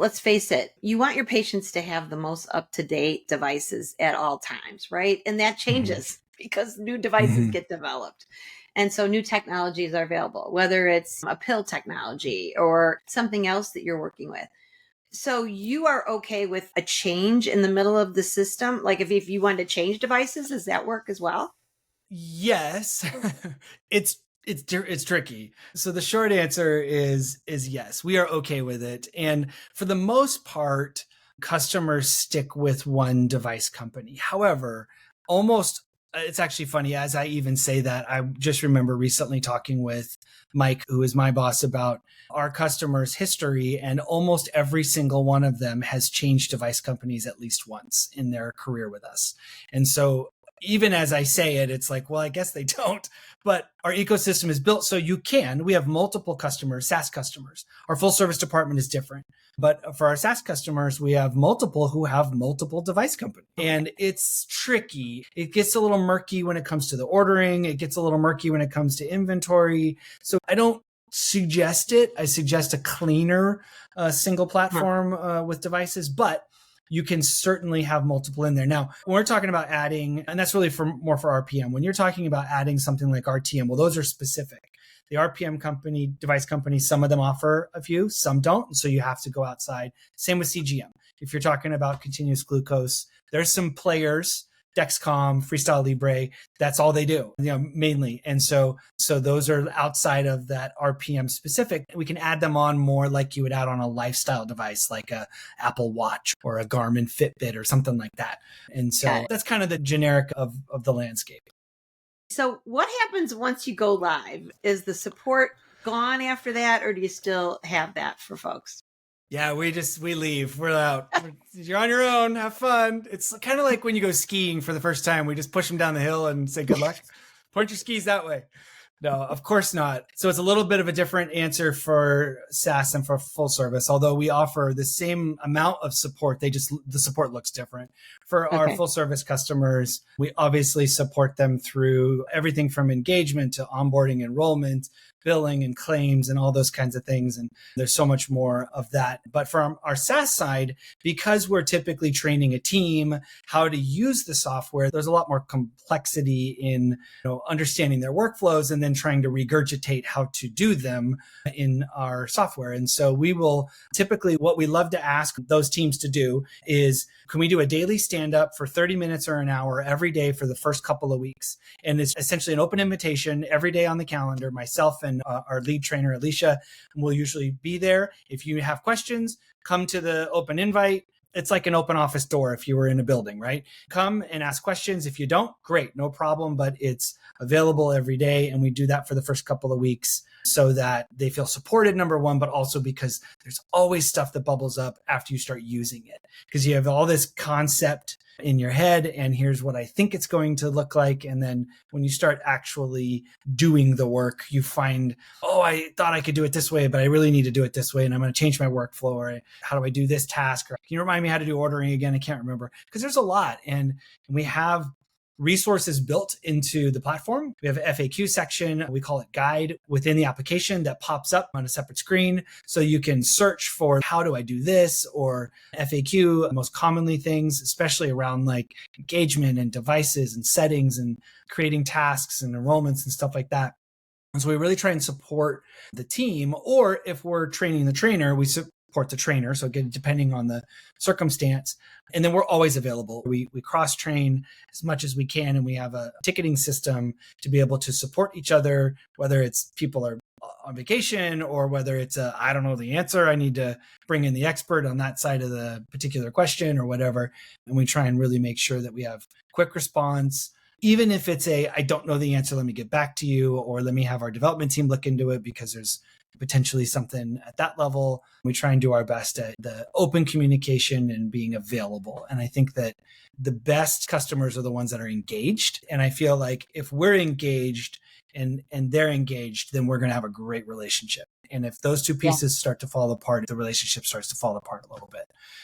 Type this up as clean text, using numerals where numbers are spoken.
let's face it, you want your patients to have the most up-to-date devices at all times, right? And that changes because new devices get developed. And so new technologies are available, whether it's a pill technology or something else that you're working with. So you are okay with a change in the middle of the system? Like if you want to change devices, does that work as well? Yes. It's tricky. So the short answer is yes, we are okay with it. And for the most part, customers stick with one device company. However, almost it's actually funny as I even say that. I just remember recently talking with Mike, who is my boss, about our customers' history, and almost every single one of them has changed device companies at least once in their career with us. And so even as I say it, it's like, well, I guess they don't. But our ecosystem is built so you can. We have multiple customers, SaaS customers. Our full service department is different. But for our SaaS customers, we have multiple who have multiple device companies. And it's tricky. It gets a little murky when it comes to the ordering. It gets a little murky when it comes to inventory. So I don't suggest it. I suggest a cleaner single platform with devices. But you can certainly have multiple in there. Now, when we're talking about adding, and that's really more for RPM, when you're talking about adding something like RTM, well, those are specific. The RPM company, device companies, some of them offer a few, some don't. And so you have to go outside. Same with CGM. If you're talking about continuous glucose, there's some players, Dexcom, Freestyle Libre, that's all they do, mainly. And so those are outside of that RPM specific. We can add them on more like you would add on a lifestyle device, like a Apple Watch or a Garmin Fitbit or something like that. And so that's kind of the generic of the landscape. So what happens once you go live? Is the support gone after that, or do you still have that for folks? Yeah, we leave. We're out. You're on your own. Have fun. It's kind of like when you go skiing for the first time. We just push them down the hill and say, good luck. Point your skis that way. No, of course not. So it's a little bit of a different answer for SaaS and for full service, although we offer the same amount of support. The support looks different. For our full service customers, we obviously support them through everything from engagement to onboarding, enrollment, billing and claims and all those kinds of things. And there's so much more of that. But from our SaaS side, because we're typically training a team how to use the software, there's a lot more complexity in understanding their workflows and then trying to regurgitate how to do them in our software. And so we will typically, what we love to ask those teams to do is, can we do a daily stand-up for 30 minutes or an hour every day for the first couple of weeks? And it's essentially an open invitation every day on the calendar. Myself and our lead trainer, Alicia, will usually be there. If you have questions, come to the open invite. It's like an open office door if you were in a building, right? Come and ask questions. If you don't, great, no problem, but it's available every day. And we do that for the first couple of weeks so that they feel supported, number one, but also because there's always stuff that bubbles up after you start using it, because you have all this concept in your head and here's what I think it's going to look like. And then when you start actually doing the work, you find, oh, I thought I could do it this way, but I really need to do it this way. And I'm going to change my workflow, or how do I do this task? Or can you remind me how to do ordering again? I can't remember, because there's a lot. And we have resources built into the platform. We have an FAQ section. We call it guide within the application that pops up on a separate screen. So you can search for how do I do this, or FAQ, most commonly things, especially around like engagement and devices and settings and creating tasks and enrollments and stuff like that. And so we really try and support the team, or if we're training the trainer, we support the trainer. So again, depending on the circumstance. And then we're always available. We cross-train as much as we can. And we have a ticketing system to be able to support each other, whether it's people are on vacation or whether it's I don't know the answer, I need to bring in the expert on that side of the particular question or whatever. And we try and really make sure that we have quick response. Even if it's I don't know the answer, let me get back to you, or let me have our development team look into it because there's potentially something at that level. We try and do our best at the open communication and being available. And I think that the best customers are the ones that are engaged. And I feel like if we're engaged and they're engaged, then we're going to have a great relationship. And if those two pieces start to fall apart, the relationship starts to fall apart a little bit.